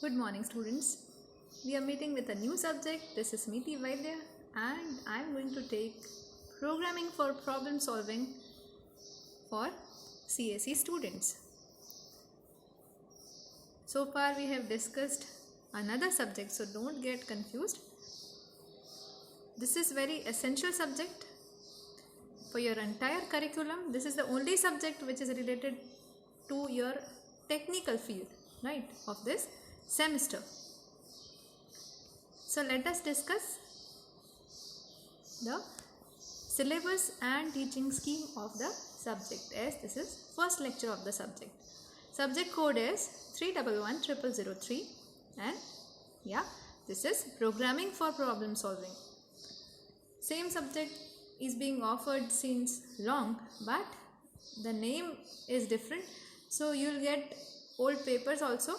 Good morning, students. We are meeting with a new subject. This is Meeti Vaidya, and I am going to take programming for problem solving for CSE students. So far, we have discussed another subject, so don't get confused. This is very essential subject for your entire curriculum. This is the only subject which is related to your technical field, right, of this semester. So let us discuss the syllabus and teaching scheme of the subject, as this is first lecture of the subject. Subject code is 3110003 and this is programming for problem solving. Same subject is being offered since long, but the name is different, so you'll get old papers also.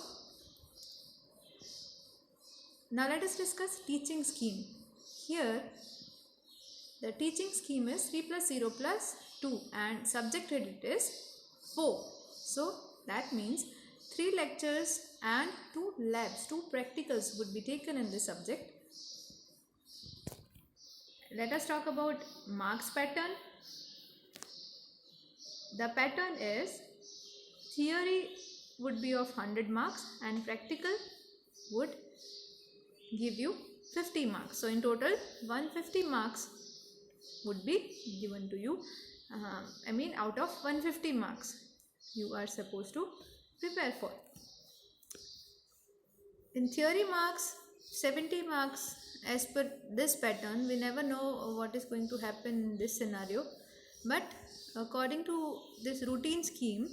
Now let us discuss teaching scheme. Here the teaching scheme is 3 plus 0 plus 2 and subject credit is 4. So that means 3 lectures and 2 labs, 2 practicals would be taken in this subject. Let us talk about marks pattern. The pattern is theory would be of 100 marks and practical would give you 50 marks. So in total 150 marks would be given to you. Out of 150 marks you are supposed to prepare for. In theory marks, 70 marks as per this pattern. We never know what is going to happen in this scenario, but according to this routine scheme,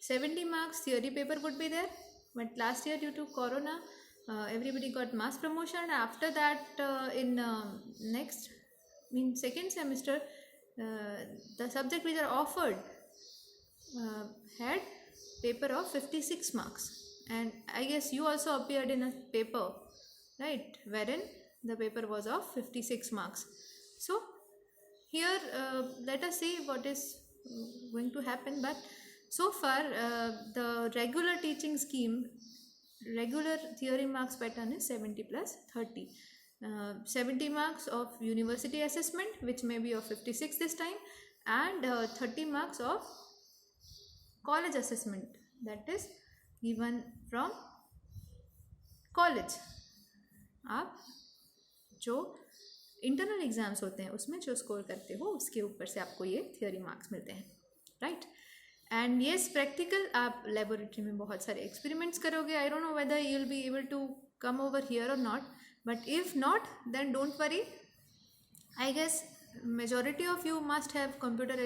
70 marks theory paper would be there. But last year, due to corona, everybody got mass promotion. After that, second semester, the subject which are offered had paper of 56 marks, and I guess you also appeared in a paper, right, wherein the paper was of 56 marks. So here let us see what is going to happen. But so far the regular teaching scheme, regular theory marks pattern is 70 plus 30. 70 marks of university assessment, which may be of 56 this time, and 30 marks of college assessment, that is given from college. आप जो internal exams होते हैं उसमें जो score करते हो उसके ऊपर से आपको ये थियोरी मार्क्स मिलते हैं, राइट. एंड येस, प्रैक्टिकल आप लेबोरेटरी में बहुत सारे एक्सपेरिमेंट्स करोगे. I don't know whether you will be able to come over here और not, but if not then don't worry. I guess majority of you must have computer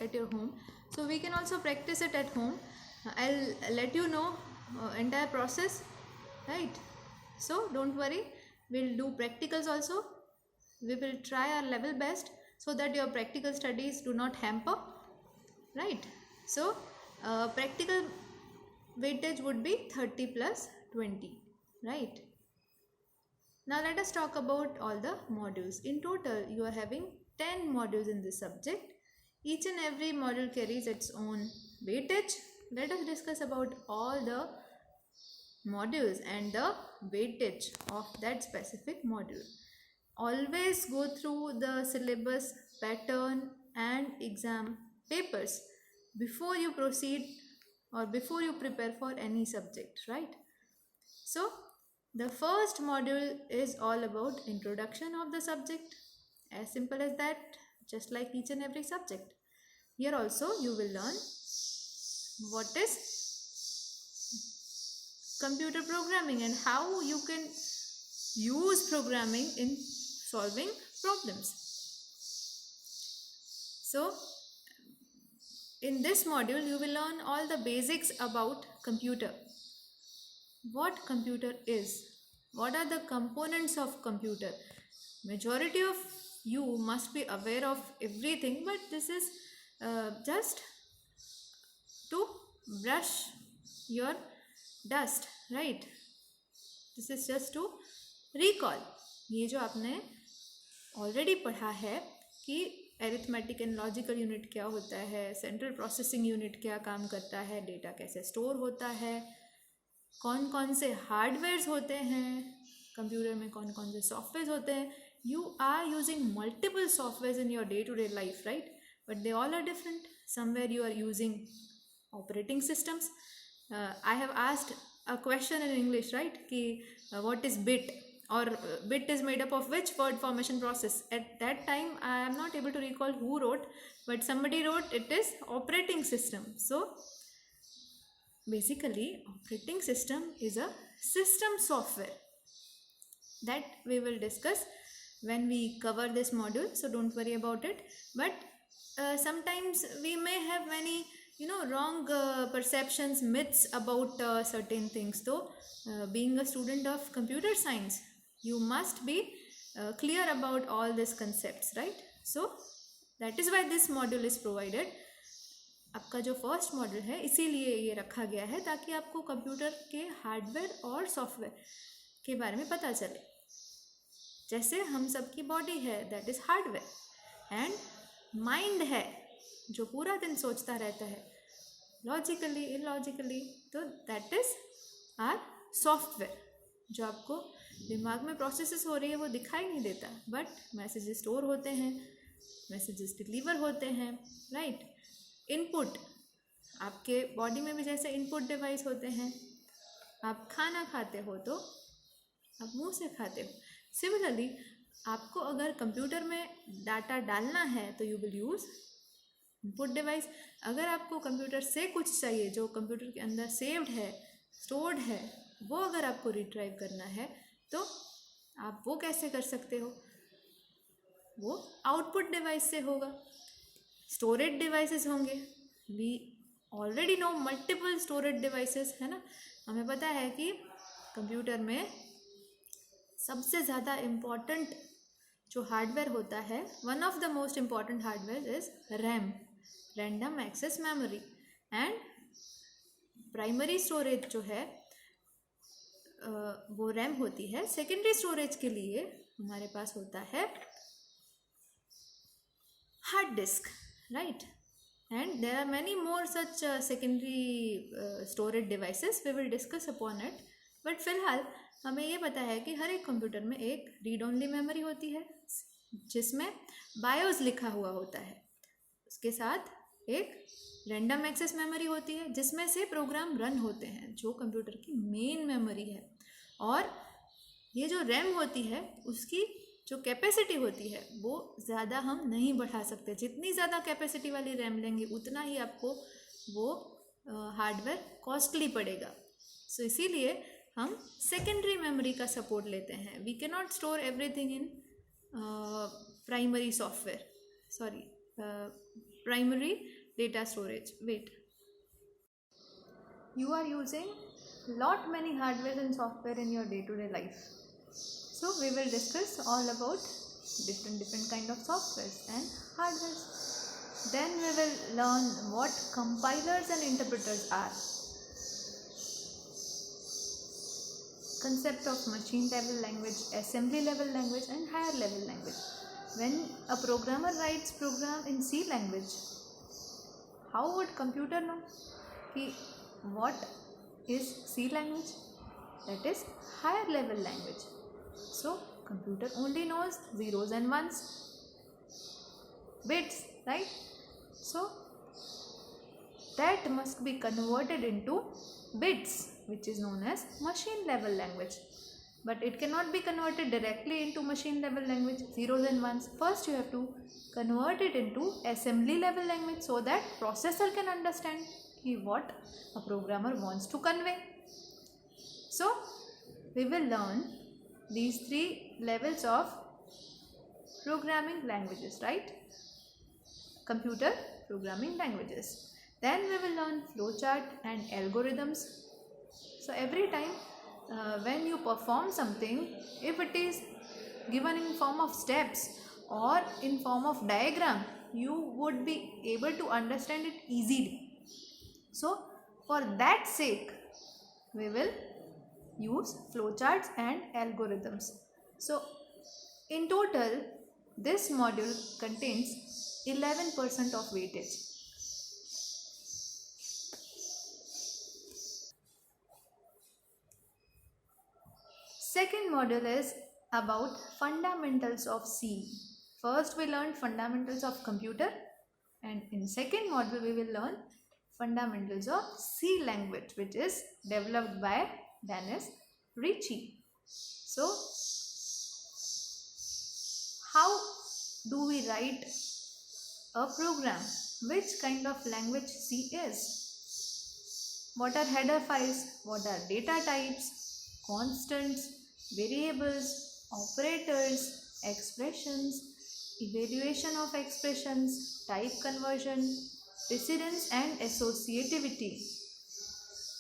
at your home, so we can also practice it at home. I'll let you know entire process, right? So don't worry, we'll do practicals also. We will try our level best so that your practical studies do not hamper, right? So practical weightage would be 30 plus 20, right? Now let us talk about all the modules. In total you are having 10 modules in this subject. Each and every module carries its own weightage. Let us discuss about all the modules and the weightage of that specific module. Always go through the syllabus, pattern and exam papers before you proceed or before you prepare for any subject, right? So the first module is all about introduction of the subject. As simple as that, just like each and every subject. Here also you will learn what is computer programming and how you can use programming in solving problems. So in this module you will learn all the basics about computer. What computer is, what are the components of computer. Majority of you must be aware of everything, but this is just to brush your dust, right? This is just to recall ये जो आपने already पढ़ा है कि arithmetic and logical unit क्या होता है, central processing unit क्या काम करता है, डेटा कैसे स्टोर होता है, कौन कौन से हार्डवेयर्स होते हैं कंप्यूटर में, कौन कौन से सॉफ्टवेयर होते हैं. You are using multiple software in your day to day life, right, but they all are different. Somewhere you are using operating systems. I have asked a question in English, right, ki what is bit, or bit is made up of which word formation process. At that time I am not able to recall who wrote, but somebody wrote it is operating system. So basically operating system is a system software that we will discuss when we cover this module, so don't worry about it. But sometimes we may have many wrong perceptions, myths about certain things. So being a student of computer science, you must be clear about all these concepts, right? So that is why this module is provided. आपका जो first module है इसीलिए ये रखा गया है ताकि आपको कंप्यूटर के हार्डवेयर और सॉफ्टवेयर के बारे में पता चले. जैसे हम सबकी बॉडी है, that is hardware, and mind है जो पूरा दिन सोचता रहता है लॉजिकली इलॉजिकली, तो दैट इज़ आर सॉफ्टवेयर. जो आपको दिमाग में प्रोसेसेस हो रही है वो दिखाई नहीं देता, बट मैसेजेस स्टोर होते हैं, मैसेजेस डिलीवर होते हैं, राइट. इनपुट, आपके बॉडी में भी जैसे इनपुट डिवाइस होते हैं. आप खाना खाते हो तो आप मुंह से खाते हो. सिमिलरली आपको अगर कंप्यूटर में डाटा डालना है तो you will use input device. अगर आपको कंप्यूटर से कुछ चाहिए जो कंप्यूटर के अंदर सेव्ड है, स्टोर्ड है, वो अगर आपको रिट्राइव करना है तो आप वो कैसे कर सकते हो? वो आउटपुट डिवाइस से होगा. स्टोरेज डिवाइसेस होंगे. We already know multiple storage devices, है ना. हमें पता है कि कंप्यूटर में सबसे ज़्यादा इम्पॉर्टेंट जो हार्डवेयर होता है, one of the most important hardware is RAM, random access memory. And primary storage जो है वो रैम होती है. सेकेंडरी स्टोरेज के लिए हमारे पास होता है hard disk, right. And there are many more such secondary storage devices, we will discuss upon it. But फिलहाल हमें ये पता है कि हर एक कंप्यूटर में एक रीड ओनली मेमोरी होती है जिसमें बायोस लिखा हुआ होता है. उसके साथ एक रैंडम एक्सेस मेमोरी होती है जिसमें से प्रोग्राम रन होते हैं, जो कंप्यूटर की मेन मेमोरी है. और ये जो रैम होती है उसकी जो कैपेसिटी होती है वो ज़्यादा हम नहीं बढ़ा सकते. जितनी ज़्यादा कैपेसिटी वाली रैम लेंगे उतना ही आपको वो हार्डवेयर कॉस्टली पड़ेगा. सो इसीलिए हम सेकेंडरी मेमोरी का सपोर्ट लेते हैं. We can not store everything in primary software, sorry, primary data storage. Wait, you are using lot many hardware and software in your day-to-day life. So we will discuss all about different kind of softwares and hardware. Then we will learn what compilers and interpreters are. Concept of machine level language, assembly level language and higher level language. When a programmer writes program in C language, how would computer know कि what is C language? That is higher level language. So computer only knows zeros and ones, bits, right? So that must be converted into bits, which is known as machine level language. But it cannot be converted directly into machine level language, zeros and ones. First you have to convert it into assembly level language so that processor can understand what a programmer wants to convey. So we will learn these three levels of programming languages, right? Computer programming languages. Then we will learn flowchart and algorithms. So every time when you perform something, if it is given in form of steps or in form of diagram, you would be able to understand it easily. So for that sake we will use flowcharts and algorithms. So in total this module contains 11% of weightage. Second module is about fundamentals of C. First we learned fundamentals of computer, and in second module we will learn fundamentals of C language, which is developed by Dennis Ritchie. So how do we write a program? Which kind of language C is? What are header files? What are data types, constants, variables, operators, expressions, evaluation of expressions, type conversion, precedence and associativity,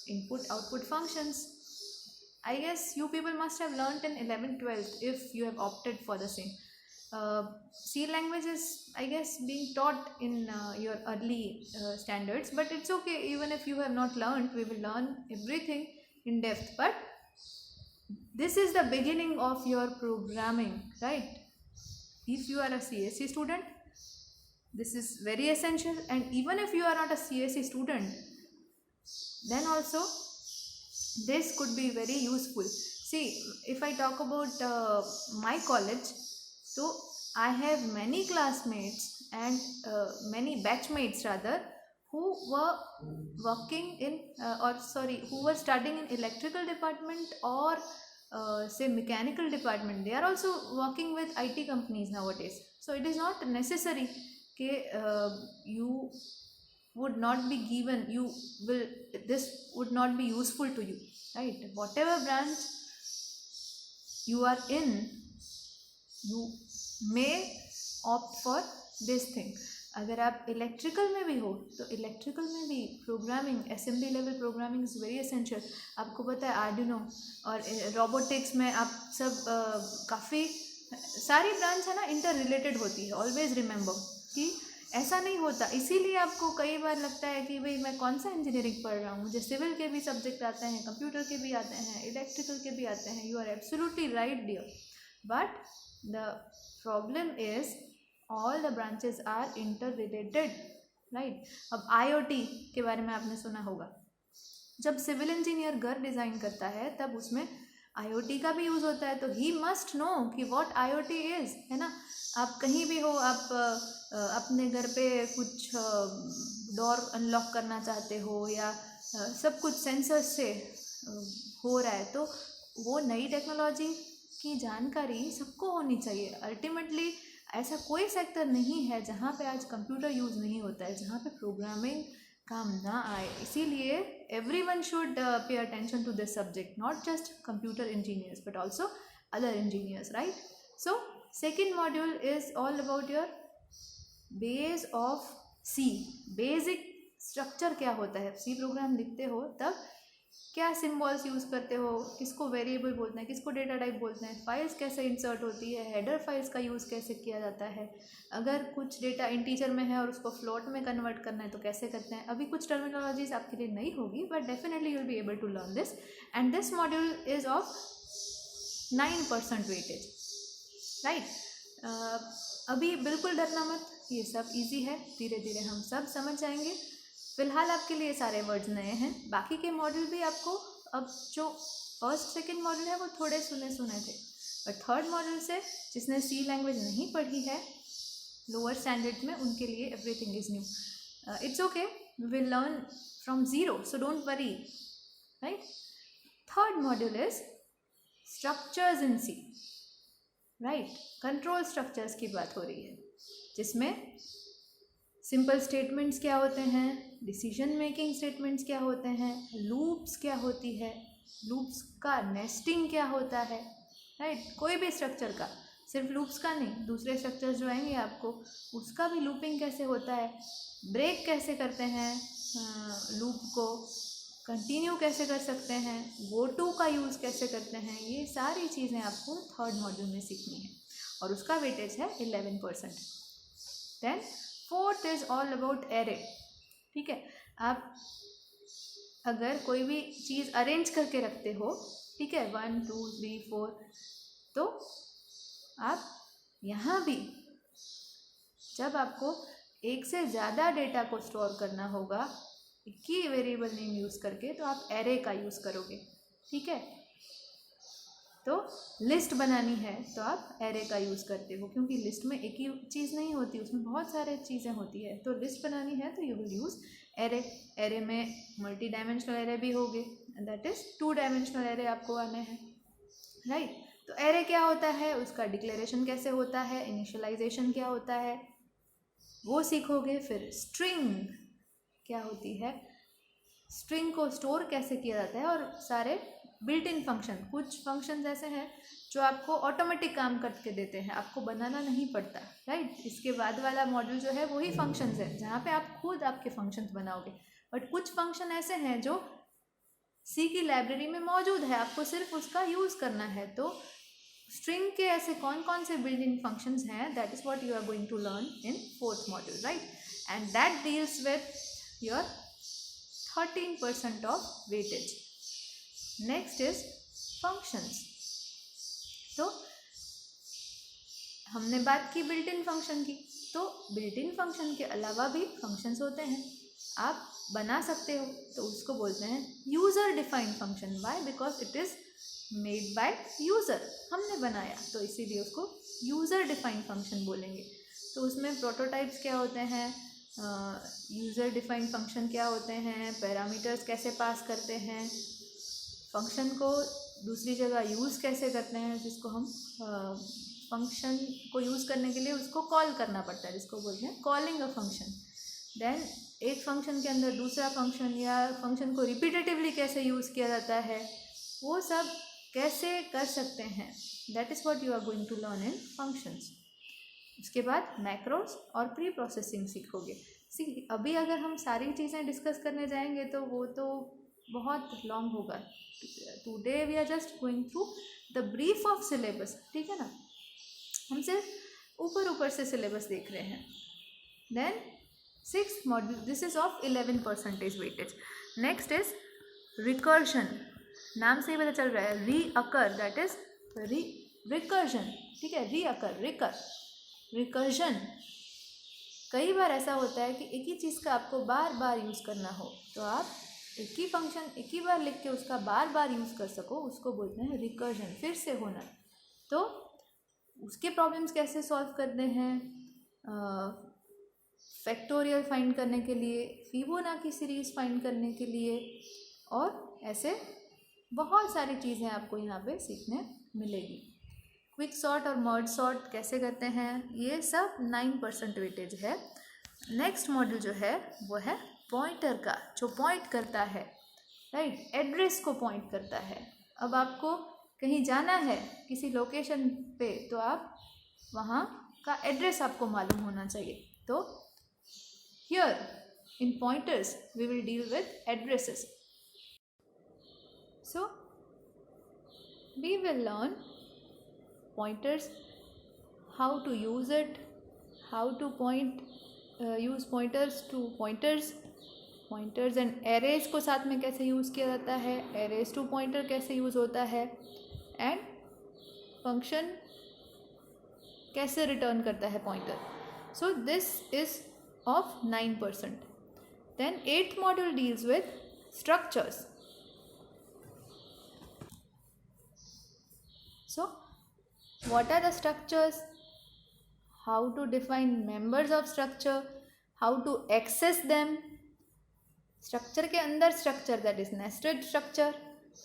input output functions. I guess you people must have learnt in 11th 12th if you have opted for the same. C language is, I guess, being taught in your early standards, but it's okay. Even if you have not learned, we will learn everything in depth. But this is the beginning of your programming, right? If you are a CSE student, this is very essential. And even if you are not a CSE student, then also this could be very useful. See, if I talk about my college, so I have many classmates and many batchmates rather, who were working in who were studying in electrical department or say mechanical department. They are also working with IT companies nowadays. So it is not necessary that you would not be given, this would not be useful to you, right? Whatever branch you are in, you may opt for this thing. अगर आप electrical में भी हो तो electrical में भी programming, assembly level programming is very essential. आपको पता है आर्डिनो और रोबोटिक्स में आप सब काफ़ी सारी ब्रांच है ना इंटर रिलेटेड होती है. ऑलवेज रिमेंबर कि ऐसा नहीं होता. इसीलिए आपको कई बार लगता है कि भाई मैं कौन सा इंजीनियरिंग पढ़ रहा हूँ, मुझे सिविल के भी सब्जेक्ट आते हैं, कंप्यूटर के भी आते हैं, इलेक्ट्रिकल के भी आते हैं. You are absolutely right dear. But the problem is all the branches are interrelated, right? अब IoT के बारे में आपने सुना होगा. जब सिविल इंजीनियर घर डिज़ाइन करता है तब उसमें IoT का भी यूज़ होता है. तो ही मस्ट नो कि व्हाट IoT इज़, है ना. आप कहीं भी हो, आप अपने घर पे कुछ डोर अनलॉक करना चाहते हो या सब कुछ सेंसर्स से हो रहा है, तो वो नई टेक्नोलॉजी की जानकारी सबको होनी चाहिए. अल्टीमेटली ऐसा कोई सेक्टर नहीं है जहाँ पे आज कंप्यूटर यूज़ नहीं होता है, जहाँ पे प्रोग्रामिंग काम ना आए. इसीलिए everyone should pay attention to this subject, not just computer engineers but also other engineers, right. So second module is all about your base of C. Basic structure क्या होता है. सी प्रोग्राम लिखते हो तब क्या सिम्बॉल्स यूज़ करते हो, किसको वेरिएबल बोलते हैं, किसको डेटा टाइप बोलते हैं, फाइल्स कैसे इंसर्ट होती है, हेडर फाइल्स का यूज़ कैसे किया जाता है, अगर कुछ डेटा इंटीजर में है और उसको फ्लोट में कन्वर्ट करना है तो कैसे करते हैं. अभी कुछ टर्मिनोलॉजीज आपके लिए नहीं होगी, but definitely you will be able to learn this. And this module is of 9% weightage, right. अभी बिल्कुल डरना मत, ये सब ईजी है, धीरे धीरे हम सब समझ जाएंगे. फ़िलहाल आपके लिए सारे वर्ड्स नए हैं. बाकी के मॉड्यूल भी आपको, अब जो फर्स्ट सेकंड मॉड्यूल है वो थोड़े सुने थे, और थर्ड मॉड्यूल से जिसने सी लैंग्वेज नहीं पढ़ी है लोअर स्टैंडर्ड में, उनके लिए everything is new. It's okay, we will learn from zero, so don't worry, right. Third module is structures in C, right. Control structures की बात हो रही है, जिसमें सिंपल स्टेटमेंट्स क्या होते हैं, डिसीजन मेकिंग स्टेटमेंट्स क्या होते हैं, लूप्स क्या होती है, लूप्स का नेस्टिंग क्या होता है, राइट. कोई भी स्ट्रक्चर का, सिर्फ लूप्स का नहीं, दूसरे स्ट्रक्चर्स जो आएंगे आपको उसका भी लूपिंग कैसे होता है, ब्रेक कैसे करते हैं, लूप को कंटिन्यू कैसे कर सकते हैं, गो टू का यूज़ कैसे करते हैं, ये सारी चीज़ें आपको थर्ड मॉड्यूल में सीखनी है, और उसका वेटेज है 11%. Then fourth is all about array. ठीक है, आप अगर कोई भी चीज़ अरेंज करके रखते हो, ठीक है, 1 2 3 4, तो आप यहाँ भी जब आपको एक से ज़्यादा डेटा को स्टोर करना होगा एक ही वेरिएबल नेम यूज़ करके, तो आप एरे का यूज़ करोगे. ठीक है, तो लिस्ट बनानी है तो आप एरे का यूज़ करते हो, क्योंकि लिस्ट में एक ही चीज़ नहीं होती, उसमें बहुत सारे चीज़ें होती है। तो लिस्ट बनानी है तो you will use array. Array में मल्टी डायमेंशनल एरे भी होंगे, दैट इज़ 2 डायमेंशनल एरे आपको आने हैं, राइट। तो एरे क्या होता है, उसका डिक्लेरेशन कैसे होता है, इनिशियलाइजेशन क्या होता है, वो सीखोगे। फिर स्ट्रिंग क्या होती है, स्ट्रिंग को स्टोर कैसे किया जाता है, और सारे बिल्ट इन फंक्शन, कुछ फंक्शंस ऐसे हैं जो आपको ऑटोमेटिक काम करके देते हैं, आपको बनाना नहीं पड़ता, राइट। इसके बाद वाला मॉड्यूल जो है वही फंक्शंस है, जहाँ पे आप खुद आपके फंक्शंस बनाओगे। बट कुछ फंक्शन ऐसे हैं जो सी की लाइब्रेरी में मौजूद है, आपको सिर्फ उसका यूज़ करना है। तो स्ट्रिंग के ऐसे कौन कौन से बिल्ट इन फंक्शंस हैं, that is what you are going to learn in 4th module, right. And that deals with your 13% of weightage. Next is functions. तो हमने बात की बिल्ट इन फंक्शन की, तो बिल्ट इन फंक्शन के अलावा भी फंक्शंस होते हैं, आप बना सकते हो। तो उसको बोलते हैं user defined function. Why? Because it is made by user, हमने बनाया, तो इसीलिए उसको यूज़र डिफाइंड फंक्शन बोलेंगे। तो उसमें प्रोटोटाइप्स क्या होते हैं, यूज़र डिफाइंड फंक्शन क्या होते हैं, पैरामीटर्स कैसे पास करते हैं, फंक्शन को दूसरी जगह यूज़ कैसे करते हैं, जिसको हम फंक्शन को यूज़ करने के लिए उसको कॉल करना पड़ता है, जिसको बोलते हैं कॉलिंग अ फंक्शन। देन एक फंक्शन के अंदर दूसरा फंक्शन, या फंक्शन को रिपीटेटिवली कैसे यूज़ किया जाता है, वो सब कैसे कर सकते हैं, that is what you are going to learn in functions. उसके बाद मैक्रोस और प्री प्रोसेसिंग सीखोगे। अभी अगर हम सारी चीज़ें डिस्कस करने जाएंगे तो वो तो बहुत लॉन्ग होगा। Today we are just going through the brief of syllabus, ठीक है ना, हम सिर्फ ऊपर ऊपर से सिलेबस देख रहे हैं। Then 6th module, this is of 11% weightage. Next is recursion. नाम से ही पता चल रहा है, रीअकर, दैट इज रिकर्जन, ठीक है, रीअकर, रिकर्जन। कई बार ऐसा होता है कि एक ही चीज़ का आपको बार बार यूज़ करना हो, तो आप एक ही फंक्शन एक ही बार लिख के उसका बार बार यूज़ कर सको, उसको बोलते हैं रिकर्जन, फिर से होना। तो उसके प्रॉब्लम्स कैसे सॉल्व करते हैं, फैक्टोरियल फाइंड करने के लिए, फिबोनाची सीरीज फाइंड करने के लिए, और ऐसे बहुत सारी चीज़ें आपको यहाँ पे सीखने मिलेगी। क्विक सॉर्ट और मर्ज सॉर्ट कैसे करते हैं, ये सब 9% वेटेज है। नेक्स्ट मॉड्यूल जो है वो है पॉइंटर का, जो पॉइंट करता है, राइट, एड्रेस को पॉइंट करता है। अब आपको कहीं जाना है किसी लोकेशन पे, तो आप वहाँ का एड्रेस आपको मालूम होना चाहिए। तो here in pointers we will deal with addresses. So we will learn pointers, how to use it, how to use pointers to pointers and arrays को साथ में कैसे यूज़ किया जाता है, arrays to pointer कैसे यूज़ होता है, एंड फंक्शन कैसे रिटर्न करता है pointer. So this is of 9%. Then 8th module deals with structures. So what are the structures, how to define members of structure, how to access them, structure के अंदर structure, that is nested structure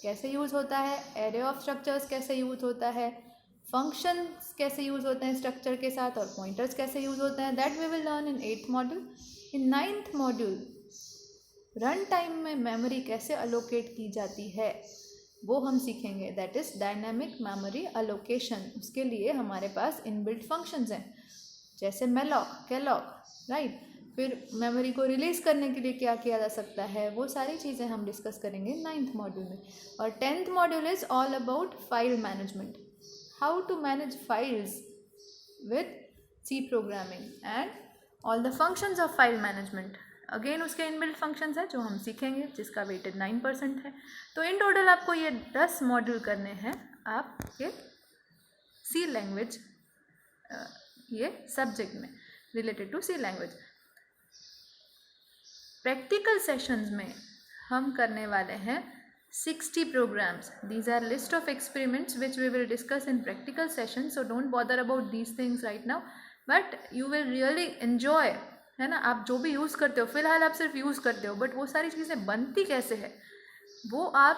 कैसे use होता है, array of structures कैसे use होता है, functions कैसे use होते हैं स्ट्रक्चर के साथ, और पॉइंटर्स कैसे यूज़ होते हैं, that we will learn in 8th module. In 9th module run time में मेमोरी कैसे अलोकेट की जाती है वो हम सीखेंगे, that is dynamic memory allocation. उसके लिए हमारे पास इनबिल्ट फंक्शंस हैं, जैसे मेलॉक, कैलॉक, राइट। फिर मेमोरी को रिलीज़ करने के लिए क्या किया जा सकता है, वो सारी चीज़ें हम डिस्कस करेंगे 9th मॉड्यूल में। और 10th module is all about file management, how to manage files with C programming and all the functions of file management. Again उसके इनबिल्ट फंक्शंस हैं जो हम सीखेंगे, जिसका वेटेज 9% है। तो इन टोटल आपको ये 10 मॉड्यूल करने हैं आपके सी लैंग्वेज, ये सब्जेक्ट में related to C language. Practical sessions में हम करने वाले हैं 60 programs. These are list of experiments which we will discuss in practical sessions. So don't bother about these things right now. But you will really enjoy, है ना. आप जो भी यूज़ करते हो, फिलहाल आप सिर्फ यूज़ करते हो, बट वो सारी चीज़ें बनती कैसे है वो आप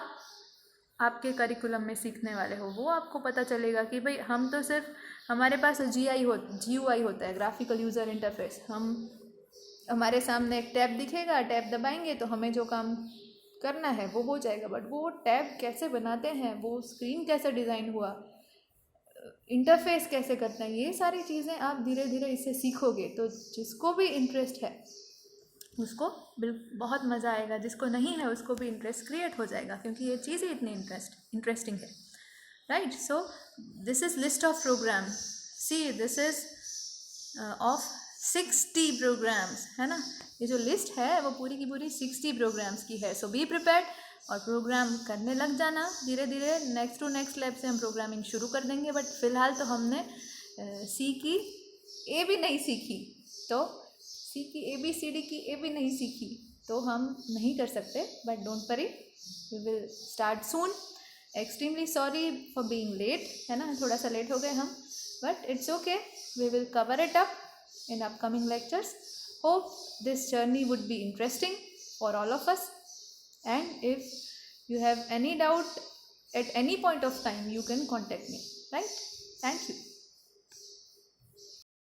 आपके करिकुलम में सीखने वाले हो. वो आपको पता चलेगा कि भाई हम तो सिर्फ, हमारे पास GUI होता है, ग्राफिकल यूज़र इंटरफेस. हमारे सामने एक टैब दिखेगा, टैब दबाएंगे तो हमें जो काम करना है वो हो जाएगा. बट वो टैब कैसे बनाते हैं, वो स्क्रीन कैसे डिज़ाइन हुआ, इंटरफेस कैसे करते हैं, ये सारी चीज़ें आप धीरे धीरे इससे सीखोगे. तो जिसको भी इंटरेस्ट है उसको बहुत मज़ा आएगा, जिसको नहीं है उसको भी इंटरेस्ट क्रिएट हो जाएगा, क्योंकि ये चीज़ ही इतनी इंटरेस्टिंग है, right. So this is list of program. See this is of 60 programs, है ना. ये जो लिस्ट है वो पूरी की पूरी 60 प्रोग्राम्स की है. सो बी प्रिपेयर्ड और प्रोग्राम करने लग जाना धीरे धीरे. नेक्स्ट टू नेक्स्ट लैब से हम प्रोग्रामिंग शुरू कर देंगे. बट फिलहाल तो हमने सी की ए भी नहीं सीखी, तो सी की ABCD की ए भी नहीं सीखी, तो हम नहीं कर सकते. But don't worry, we will start soon. Extremely sorry for being late, है ना, थोड़ा सा लेट हो गए हम, but it's okay. We will cover it up in upcoming lectures. Hope this journey would be interesting for all of us, and if you have any doubt at any point of time, you can contact me, right? Thank you.